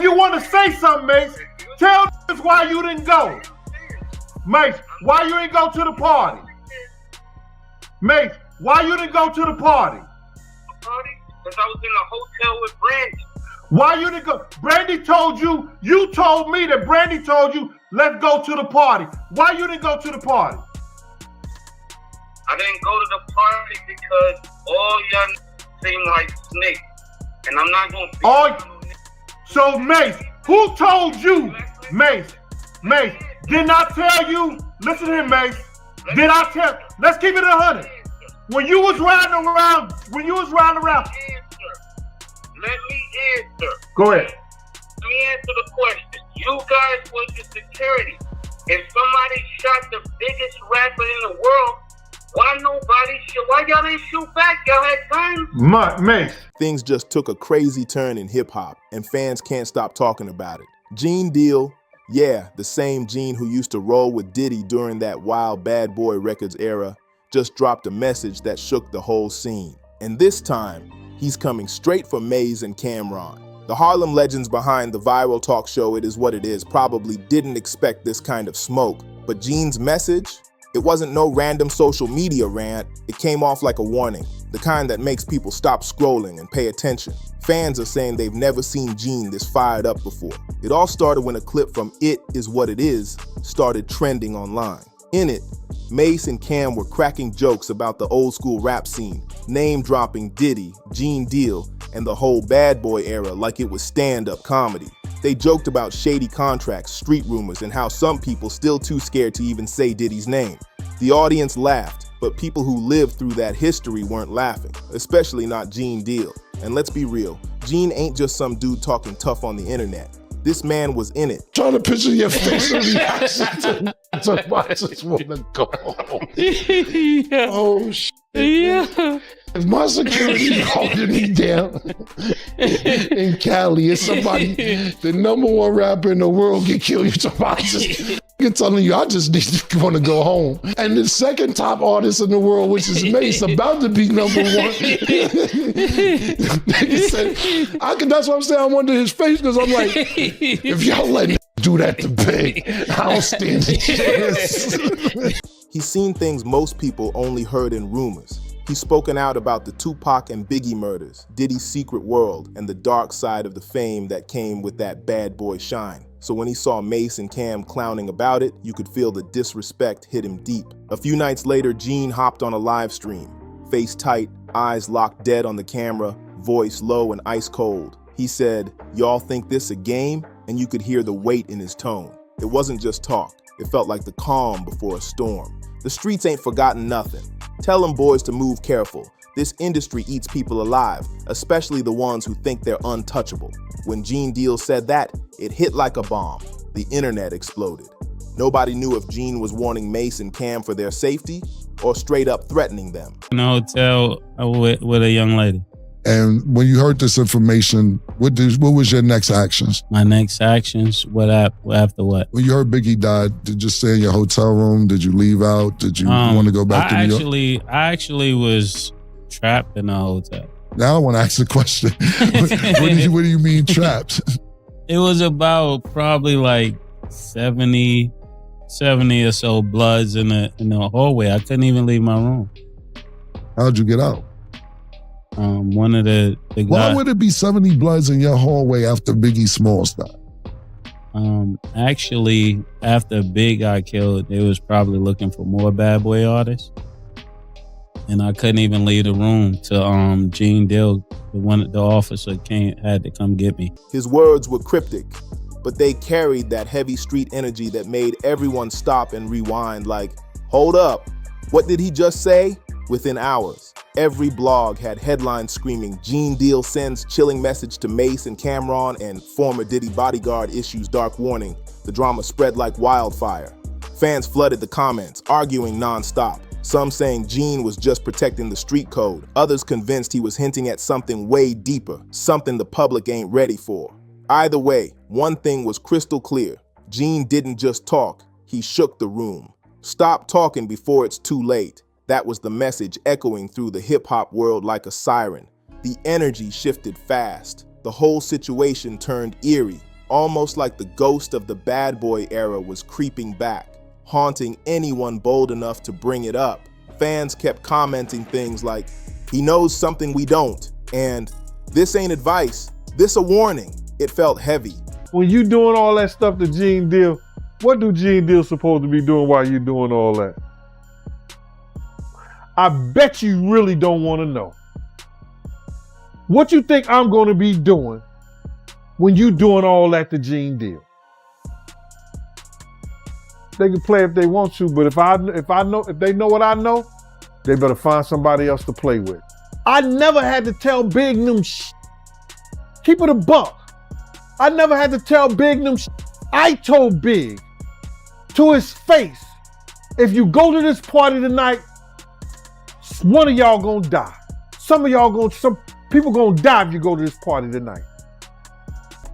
if you want to say something, Mace, tell us why you didn't go. Mace, why you didn't go to the party? Mace, why you didn't go to the party? Because I was in a hotel with Brandy. Why you didn't go? Brandy told you, you told me that Brandy told you, let's go to the party. Why you didn't go to the party? I didn't go to the party because all y'all seem like snakes. And I'm not going to... So, Mace, who told you, Mace, didn't I tell you, listen to him, Mace, let's keep it 100. When you was riding around, Let me answer. Go ahead. Let me answer the question. You guys was the security. If somebody shot the biggest rapper in the world, why y'all didn't shoot back? Y'all had guns? Mace. Things just took a crazy turn in hip-hop, and fans can't stop talking about it. Gene Deal, yeah, the same Gene who used to roll with Diddy during that wild Bad Boy Records era, just dropped a message that shook the whole scene. And this time, he's coming straight for Maze and Cameron. The Harlem legends behind the viral talk show It Is What It Is probably didn't expect this kind of smoke, but Gene's message? It wasn't no random social media rant, it came off like a warning, the kind that makes people stop scrolling and pay attention. Fans are saying they've never seen Gene this fired up before. It all started when a clip from It Is What It Is started trending online. In it, Mace and Cam were cracking jokes about the old school rap scene, name-dropping Diddy, Gene Deal, and the whole Bad Boy era like it was stand-up comedy. They joked about shady contracts, street rumors, and how some people still too scared to even say Diddy's name. The audience laughed, but people who lived through that history weren't laughing, especially not Gene Deal. And let's be real, Gene ain't just some dude talking tough on the internet. This man was in it. Trying to picture your face and reaction to I just want to go home. Yeah. Oh, shit. Yeah. If my security holding me down in Cali, it's somebody, the #1 rapper in the world get killed, you're telling you, I just need to want to go home. And the second top artist in the world, which is Mace, about to be #1. That's what I'm saying. I wonder his face, because I'm like, if y'all let do that to Big, I don't stand a chance. He's seen things most people only heard in rumors. He's spoken out about the Tupac and Biggie murders, Diddy's secret world, and the dark side of the fame that came with that bad boy shine. So when he saw Mace and Cam clowning about it, you could feel the disrespect hit him deep. A few nights later, Gene hopped on a live stream. Face tight, eyes locked dead on the camera, voice low and ice cold. He said, "Y'all think this a game?" And you could hear the weight in his tone. It wasn't just talk. It felt like the calm before a storm. The streets ain't forgotten nothing. Tell them boys to move careful. This industry eats people alive, especially the ones who think they're untouchable. When Gene Deal said that, it hit like a bomb. The internet exploded. Nobody knew if Gene was warning Mace and Cam for their safety or straight up threatening them. In a hotel with a young lady. And when you heard this information, what was your next actions? My next actions, after what? When you heard Biggie died, did you stay in your hotel room? Did you leave out? Did you want to go back to New York? I actually was trapped in a hotel. Now I want to ask a question. What do you mean trapped? It was about probably like 70 or so bloods in the hallway. I couldn't even leave my room. How'd you get out? One of the guys. Why would it be 70 bloods in your hallway after Biggie Smalls died? Actually, after Big got killed, they was probably looking for more bad boy artists. And I couldn't even leave the room till Gene Deal, the officer had to come get me. His words were cryptic, but they carried that heavy street energy that made everyone stop and rewind like, hold up, what did he just say? Within hours, every blog had headlines screaming, Gene Deal sends chilling message to Mace and Cameron, and former Diddy bodyguard issues dark warning. The drama spread like wildfire. Fans flooded the comments, arguing nonstop. Some saying Gene was just protecting the street code. Others convinced he was hinting at something way deeper, something the public ain't ready for. Either way, one thing was crystal clear. Gene didn't just talk, he shook the room. Stop talking before it's too late. That was the message echoing through the hip-hop world like a siren. The energy shifted fast. The whole situation turned eerie. almost like the ghost of the bad boy era was creeping back, haunting anyone bold enough to bring it up. Fans kept commenting things like, "He knows something we don't," and "This ain't advice, this a warning." It felt heavy. When you doing all that stuff to Gene Deal, what do Gene Deal supposed to be doing while you doing all that? I bet you really don't want to know. What you think I'm going to be doing when you doing all that to Gene Deal? They can play if they want to, but if they know what I know, they better find somebody else to play with. I never had to tell Big them keep it a buck. I never had to tell Big them I told Big to his face, if you go to this party tonight, one of y'all gonna die. Some people gonna die if you go to this party tonight.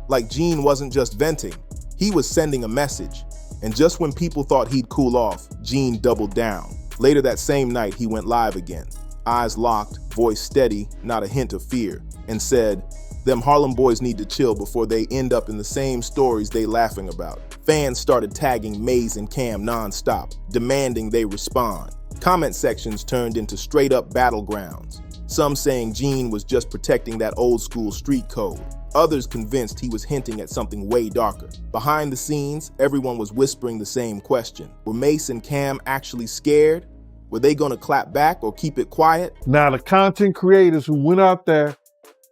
Like Gene wasn't just venting, he was sending a message. And just when people thought he'd cool off, Gene doubled down. Later that same night, he went live again. Eyes locked, voice steady, not a hint of fear, and said, "Them Harlem boys need to chill before they end up in the same stories they laughing about." Fans started tagging Maze and Cam nonstop, demanding they respond. Comment sections turned into straight up battlegrounds. Some saying Gene was just protecting that old school street code. Others convinced he was hinting at something way darker. Behind the scenes, everyone was whispering the same question. Were Mace and Cam actually scared? Were they gonna clap back or keep it quiet? Now the content creators who went out there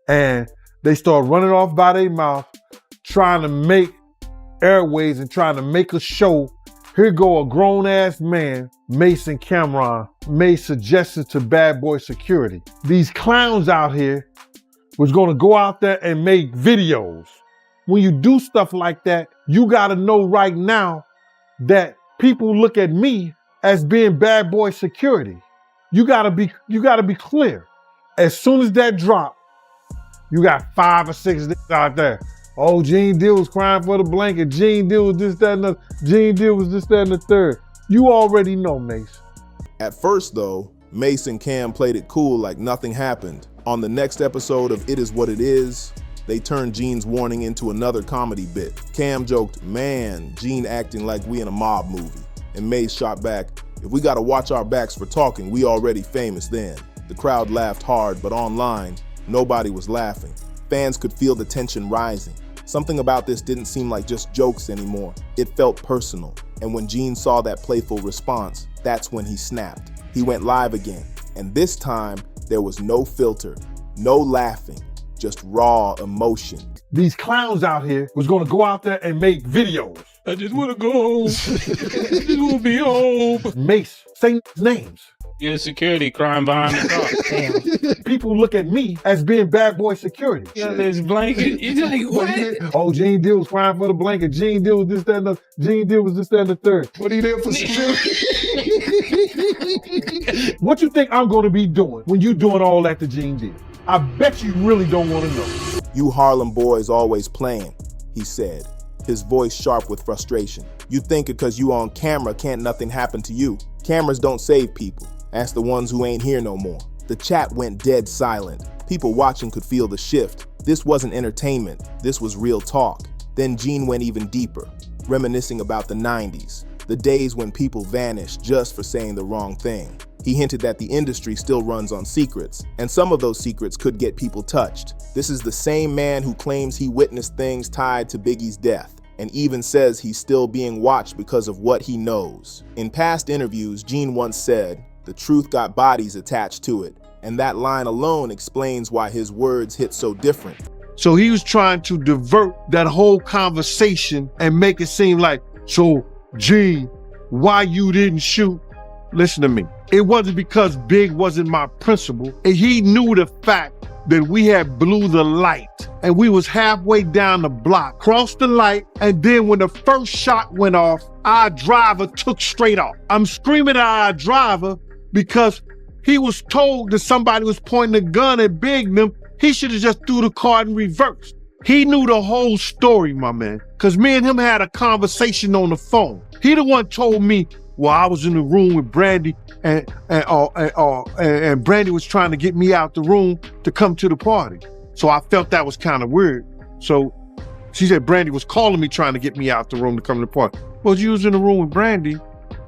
and they started running off by their mouth, trying to make airways and trying to make a show. Here go a grown-ass man, Mace and Cameron, made suggestions to Bad Boy Security. These clowns out here was gonna go out there and make videos. When you do stuff like that, you gotta know right now that people look at me as being Bad Boy Security. You gotta be clear. As soon as that drop, you got 5 or 6 out there. Oh, Gene Deal was crying for the blanket. Gene Deal was this, that, and the Gene Deal was this, that, and the third. You already know, Mace. At first, though, Mace and Cam played it cool like nothing happened. On the next episode of It Is What It Is, they turned Gene's warning into another comedy bit. Cam joked, "Man, Gene acting like we in a mob movie." And Mace shot back, "If we gotta watch our backs for talking, we already famous then." The crowd laughed hard, but online, nobody was laughing. Fans could feel the tension rising. Something about this didn't seem like just jokes anymore. It felt personal. And when Gene saw that playful response, that's when he snapped. He went live again. And this time, there was no filter, no laughing, just raw emotion. These clowns out here was gonna go out there and make videos. I just wanna go home. I just wanna be home. Mace, say names. Yeah, security crying behind the car. People look at me as being Bad Boy Security. Yeah, this blanket. It's like, what? Oh, Gene Deal was crying for the blanket. Gene Deal was this, that, and the Gene Deal was this, that, and the third. What are you there for security? What you think I'm gonna be doing when you doing all that to Gene Deal? I bet you really don't wanna know. "You Harlem boys always playing," he said, his voice sharp with frustration. "You think because you on camera can't nothing happen to you. Cameras don't save people. Ask the ones who ain't here no more." The chat went dead silent. People watching could feel the shift. This wasn't entertainment, this was real talk. Then Gene went even deeper, reminiscing about the 90s, the days when people vanished just for saying the wrong thing. He hinted that the industry still runs on secrets, and some of those secrets could get people touched. This is the same man who claims he witnessed things tied to Biggie's death, and even says he's still being watched because of what he knows. In past interviews, Gene once said, "The truth got bodies attached to it," and that line alone explains why his words hit so different. So he was trying to divert that whole conversation and make it seem like, so Gene, why you didn't shoot? Listen to me. It wasn't because Big wasn't my principal. And he knew the fact that we had blew the light and we was halfway down the block, crossed the light, and then when the first shot went off, our driver took straight off. I'm screaming at our driver because he was told that somebody was pointing a gun at Big and them. He should have just threw the car in reverse. He knew the whole story, my man, because me and him had a conversation on the phone. He the one told me, well, I was in the room with Brandy and Brandy was trying to get me out the room to come to the party. So I felt that was kind of weird. So She said Brandy was calling me trying to get me out the room to come to the party. Well, you was in the room with Brandy.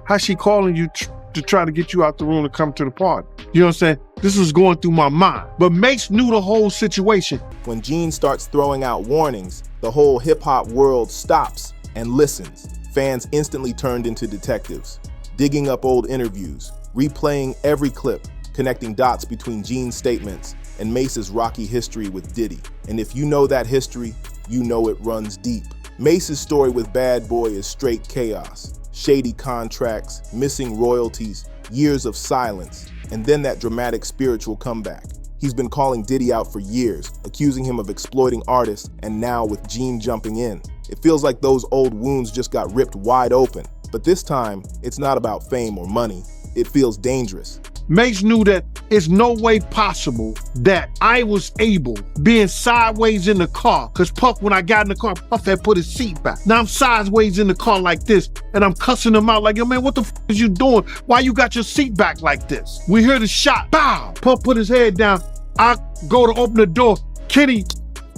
How's she calling you to try to get you out the room to come to the party? You know what I'm saying? This was going through my mind. But Mace knew the whole situation. When Gene starts throwing out warnings, the whole hip-hop world stops and listens. Fans instantly turned into detectives, digging up old interviews, replaying every clip, connecting dots between Gene's statements and Mace's rocky history with Diddy. And if you know that history, you know it runs deep. Mace's story with Bad Boy is straight chaos. Shady contracts, missing royalties, years of silence, and then that dramatic spiritual comeback. He's been calling Diddy out for years, accusing him of exploiting artists, and now with Gene jumping in. It feels like those old wounds just got ripped wide open. But this time, it's not about fame or money. It feels dangerous. Mace knew that it's no way possible that I was able, being sideways in the car, because Puff, when I got in the car, Puff had put his seat back. Now I'm sideways in the car like this, and I'm cussing him out like, yo, man, what the f is you doing? Why you got your seat back like this? We hear the shot, bow. Puff put his head down. I go to open the door. Kenny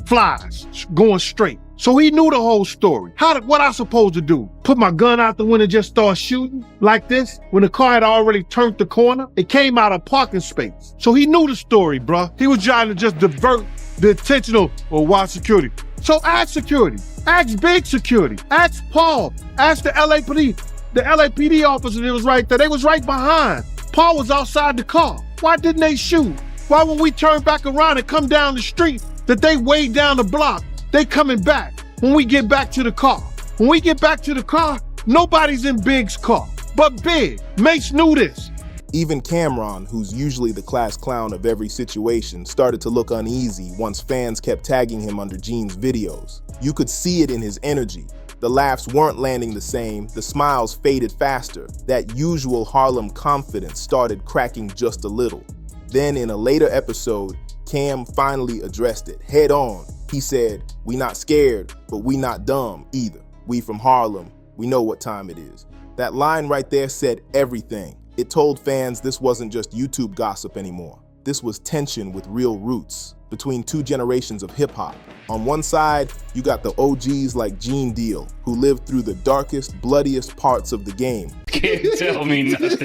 flies, going straight. So he knew the whole story. What I supposed to do? Put my gun out the window and just start shooting like this? When the car had already turned the corner, it came out of parking space. So he knew the story, bruh. He was trying to just divert the attention of, well, why security? So ask security, ask big security, ask Paul, ask the LAPD. The LAPD officer that was right there, they was right behind. Paul was outside the car. Why didn't they shoot? Why when we turn back around and come down the street, that they way down the block? They coming back when we get back to the car. When we get back to the car, nobody's in Big's car. But Big, Mace knew this. Even Cameron, who's usually the class clown of every situation, started to look uneasy once fans kept tagging him under Gene's videos. You could see it in his energy. The laughs weren't landing the same, the smiles faded faster. That usual Harlem confidence started cracking just a little. Then in a later episode, Cam finally addressed it head on. He said, "We not scared, but we not dumb either. We from Harlem, we know what time it is." That line right there said everything. It told fans this wasn't just YouTube gossip anymore. This was tension with real roots between two generations of hip hop. On one side, you got the OGs like Gene Deal, who lived through the darkest, bloodiest parts of the game. Can't tell me nothing.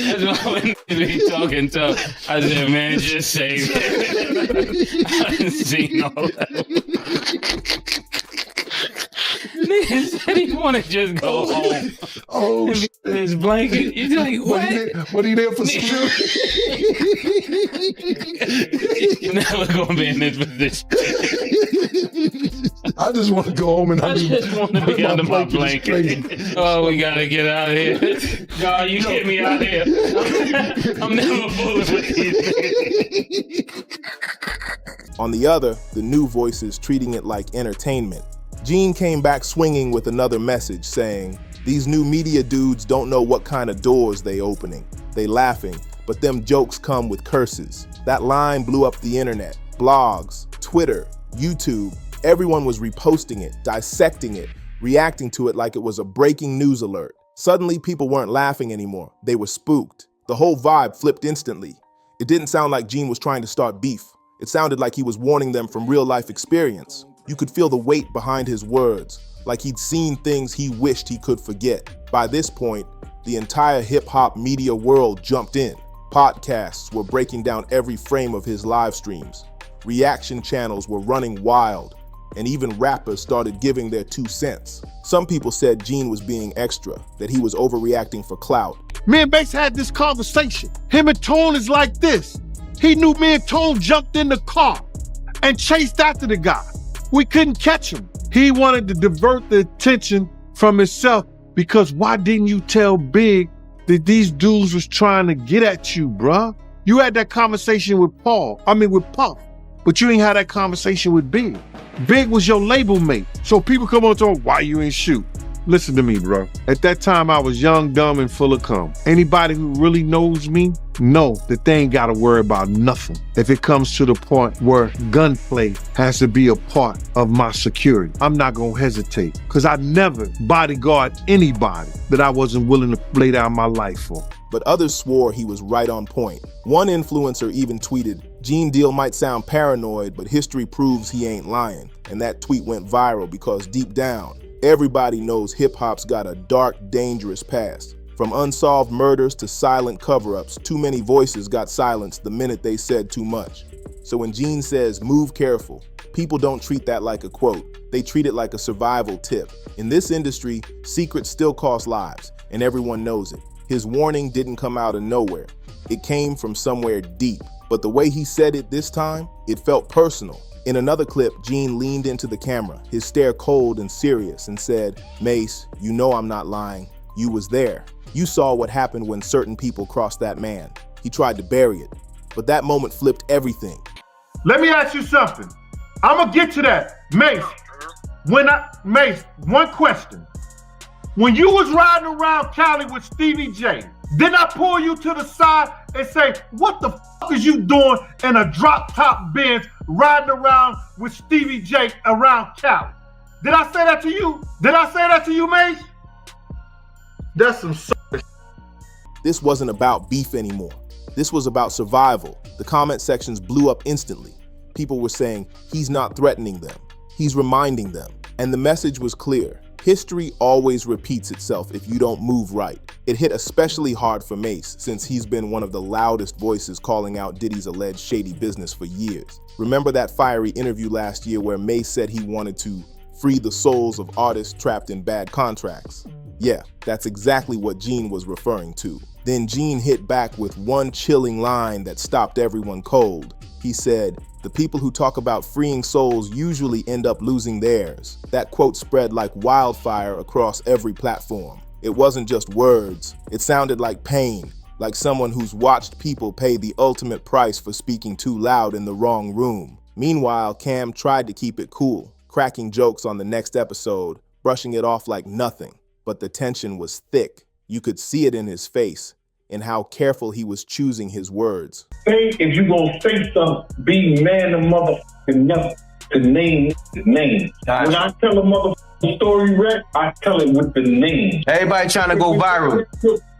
That's why when we talking tough, I said, man, just say it. I didn't see all that. Nigga said he want to just go home. Oh, shit. His blanket. He's like, what are you there for security? You're never going to be in this position. I just want to go home and I just want to be under my blanket. Oh, we got to get out of here. God, you get me out of here. I'm never fooling with these niggas. On the other, the new voices treating it like entertainment. Gene came back swinging with another message saying, "These new media dudes don't know what kind of doors they opening. They laughing, but them jokes come with curses." That line blew up the internet. Blogs, Twitter, YouTube, everyone was reposting it, dissecting it, reacting to it like it was a breaking news alert. Suddenly, people weren't laughing anymore. They were spooked. The whole vibe flipped instantly. It didn't sound like Gene was trying to start beef. It sounded like he was warning them from real-life experience. You could feel the weight behind his words, like he'd seen things he wished he could forget. By this point, the entire hip-hop media world jumped in. Podcasts were breaking down every frame of his live streams. Reaction channels were running wild, and even rappers started giving their 2 cents. Some people said Gene was being extra, that he was overreacting for clout. Me and Bass had this conversation. Him and Tone is like this. He knew me and Tone jumped in the car and chased after the guy. We couldn't catch him. He wanted to divert the attention from himself because why didn't you tell Big that these dudes was trying to get at you, bruh? You had that conversation with with Puff, but you ain't had that conversation with Big. Big was your label mate. So people come on to him, why you ain't shoot? Listen to me, bro. At that time, I was young, dumb, and full of cum. Anybody who really knows me know that they ain't got to worry about nothing if it comes to the point where gunplay has to be a part of my security. I'm not going to hesitate because I never bodyguard anybody that I wasn't willing to lay down my life for. But others swore he was right on point. One influencer even tweeted, Gene Deal might sound paranoid, but history proves he ain't lying. And that tweet went viral because deep down, everybody knows hip-hop's got a dark, dangerous past. From unsolved murders to silent cover-ups, too many voices got silenced the minute they said too much. So when Gene says, "Move careful," people don't treat that like a quote. They treat it like a survival tip. In this industry, secrets still cost lives, and everyone knows it. His warning didn't come out of nowhere. It came from somewhere deep. But the way he said it this time, it felt personal. In another clip, Gene leaned into the camera, his stare cold and serious, and said, "Mace, you know I'm not lying. You was there. You saw what happened when certain people crossed that man." He tried to bury it, but that moment flipped everything. Let me ask you something. I'm gonna get to that. Mace, Mace, one question. When you was riding around Cali with Stevie J, didn't I pull you to the side and say, "What the fuck is you doing in a drop top Benz riding around with Stevie J around Cali?" Did I say that to you? Did I say that to you, Mace? That's some This wasn't about beef anymore. This was about survival. The comment sections blew up instantly. People were saying, he's not threatening them. He's reminding them. And the message was clear. History always repeats itself if you don't move right. It hit especially hard for Mace, since he's been one of the loudest voices calling out Diddy's alleged shady business for years. Remember that fiery interview last year where Mace said he wanted to free the souls of artists trapped in bad contracts? Yeah, that's exactly what Gene was referring to. Then Gene hit back with one chilling line that stopped everyone cold. He said, "The people who talk about freeing souls usually end up losing theirs." That quote spread like wildfire across every platform. It wasn't just words. It sounded like pain, like someone who's watched people pay the ultimate price for speaking too loud in the wrong room. Meanwhile, Cam tried to keep it cool, cracking jokes on the next episode, brushing it off like nothing. But the tension was thick. You could see it in his face, and how careful he was choosing his words. Say, if you gonna say something, be man of motherfucking never to name the name. When I tell a motherfucking story, Rick, I tell it with the name. Everybody trying to go viral.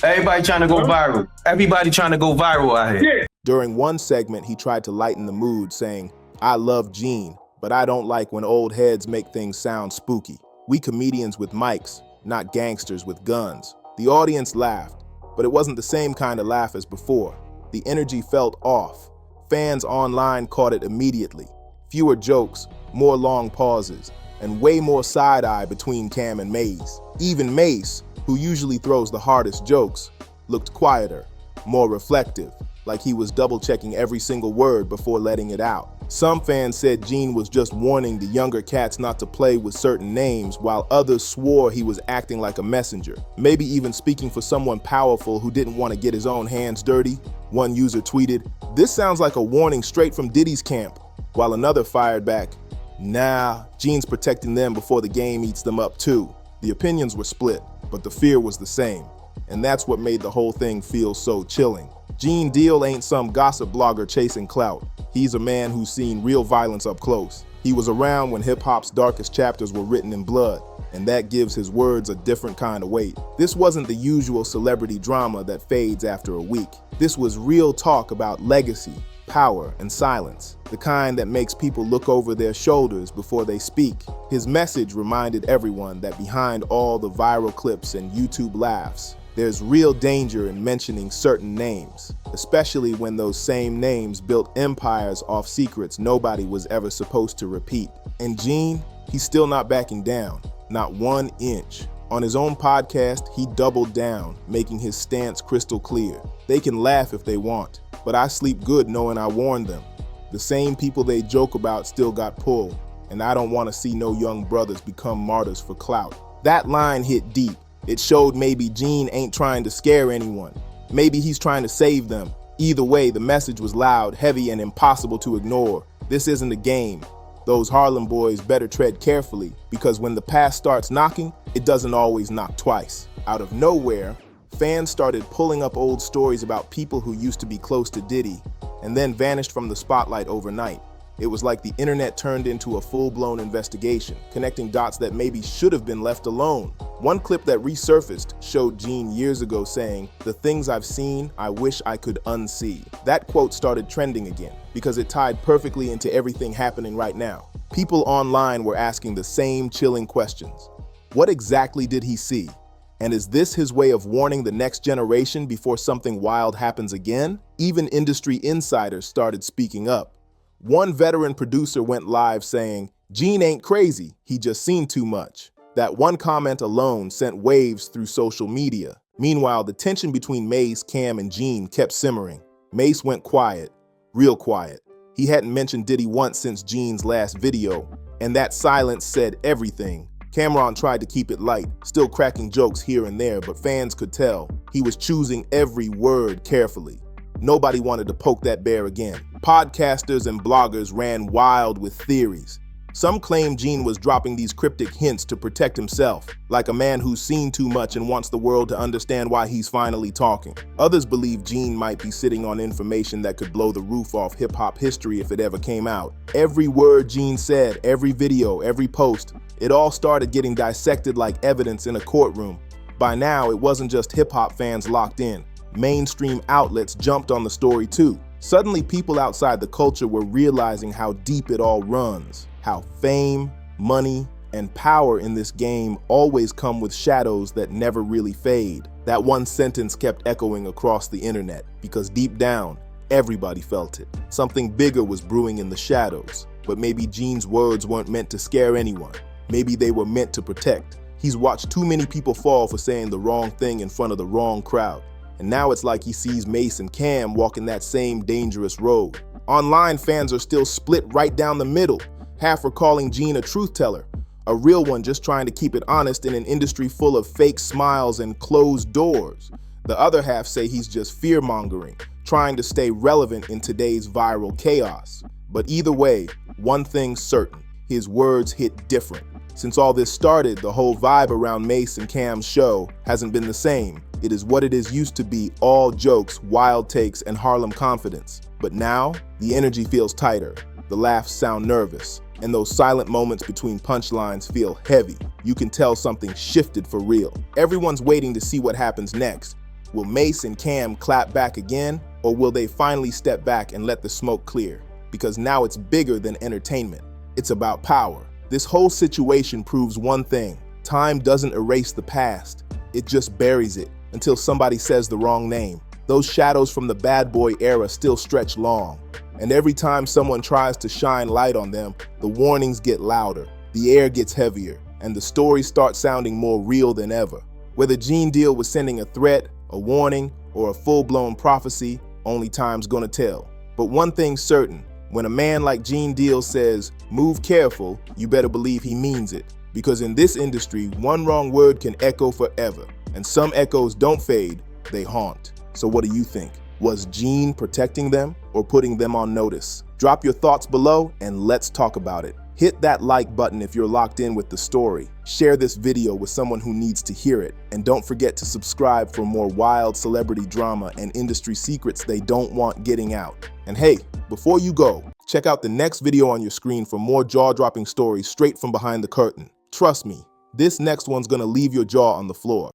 Everybody trying to go viral. Everybody trying to go viral out here. During one segment, he tried to lighten the mood, saying, "I love Gene, but I don't like when old heads make things sound spooky. We comedians with mics, not gangsters with guns." The audience laughed, but it wasn't the same kind of laugh as before. The energy felt off. Fans online caught it immediately. Fewer jokes, more long pauses, and way more side-eye between Cam and Mace. Even Mace, who usually throws the hardest jokes, looked quieter, more reflective, like he was double-checking every single word before letting it out. Some fans said Gene was just warning the younger cats not to play with certain names, while others swore he was acting like a messenger, maybe even speaking for someone powerful who didn't want to get his own hands dirty. One user tweeted, "This sounds like a warning straight from Diddy's camp," while another fired back, "Nah, Gene's protecting them before the game eats them up too." The opinions were split, but the fear was the same, and that's what made the whole thing feel so chilling. Gene Deal ain't some gossip blogger chasing clout. He's a man who's seen real violence up close. He was around when hip-hop's darkest chapters were written in blood, and that gives his words a different kind of weight. This wasn't the usual celebrity drama that fades after a week. This was real talk about legacy, power, and silence, the kind that makes people look over their shoulders before they speak. His message reminded everyone that behind all the viral clips and YouTube laughs, there's real danger in mentioning certain names, especially when those same names built empires off secrets nobody was ever supposed to repeat. And Gene, he's still not backing down, not 1 inch. On his own podcast, he doubled down, making his stance crystal clear. They can laugh if they want, but I sleep good knowing I warned them. The same people they joke about still got pulled, and I don't want to see no young brothers become martyrs for clout. That line hit deep. It showed maybe Gene ain't trying to scare anyone. Maybe he's trying to save them. Either way, the message was loud, heavy, and impossible to ignore. This isn't a game. Those Harlem boys better tread carefully, because when the past starts knocking, it doesn't always knock twice. Out of nowhere, fans started pulling up old stories about people who used to be close to Diddy, and then vanished from the spotlight overnight. It was like the internet turned into a full-blown investigation, connecting dots that maybe should have been left alone. One clip that resurfaced showed Gene years ago saying, "The things I've seen, I wish I could unsee." That quote started trending again because it tied perfectly into everything happening right now. People online were asking the same chilling questions. What exactly did he see? And is this his way of warning the next generation before something wild happens again? Even industry insiders started speaking up. One veteran producer went live saying, "Gene ain't crazy, he just seen too much." That one comment alone sent waves through social media. Meanwhile, the tension between Mace, Cam, and Gene kept simmering. Mace went quiet, real quiet. He hadn't mentioned Diddy once since Gene's last video, and that silence said everything. Cameron tried to keep it light, still cracking jokes here and there, but fans could tell he was choosing every word carefully. Nobody wanted to poke that bear again. Podcasters and bloggers ran wild with theories. Some claimed Gene was dropping these cryptic hints to protect himself, like a man who's seen too much and wants the world to understand why he's finally talking. Others believe Gene might be sitting on information that could blow the roof off hip-hop history if it ever came out. Every word Gene said, every video, every post, it all started getting dissected like evidence in a courtroom. By now, it wasn't just hip-hop fans locked in. Mainstream outlets jumped on the story too. Suddenly, people outside the culture were realizing how deep it all runs. How fame, money, and power in this game always come with shadows that never really fade. That one sentence kept echoing across the internet because deep down, everybody felt it. Something bigger was brewing in the shadows. But maybe Gene's words weren't meant to scare anyone. Maybe they were meant to protect. He's watched too many people fall for saying the wrong thing in front of the wrong crowd. And now it's like he sees Mace and Cam walking that same dangerous road. Online fans are still split right down the middle. Half are calling Gene a truth teller, a real one just trying to keep it honest in an industry full of fake smiles and closed doors. The other half say he's just fear-mongering, trying to stay relevant in today's viral chaos. But either way, one thing's certain, his words hit different. Since all this started, the whole vibe around Mace and Cam's show hasn't been the same. It is what it is used to be, all jokes, wild takes, and Harlem confidence. But now, the energy feels tighter, the laughs sound nervous, and those silent moments between punchlines feel heavy. You can tell something shifted for real. Everyone's waiting to see what happens next. Will Mace and Cam clap back again, or will they finally step back and let the smoke clear? Because now it's bigger than entertainment. It's about power. This whole situation proves one thing. Time doesn't erase the past. It just buries it until somebody says the wrong name. Those shadows from the bad boy era still stretch long. And every time someone tries to shine light on them, the warnings get louder, the air gets heavier, and the stories start sounding more real than ever. Whether Gene Deal was sending a threat, a warning, or a full-blown prophecy, only time's gonna tell. But one thing's certain, when a man like Gene Deal says, "Move careful," you better believe he means it. Because in this industry, one wrong word can echo forever. And some echoes don't fade, they haunt. So what do you think? Was Gene protecting them or putting them on notice? Drop your thoughts below and let's talk about it. Hit that like button if you're locked in with the story. Share this video with someone who needs to hear it. And don't forget to subscribe for more wild celebrity drama and industry secrets they don't want getting out. And hey, before you go, check out the next video on your screen for more jaw-dropping stories straight from behind the curtain. Trust me, this next one's gonna leave your jaw on the floor.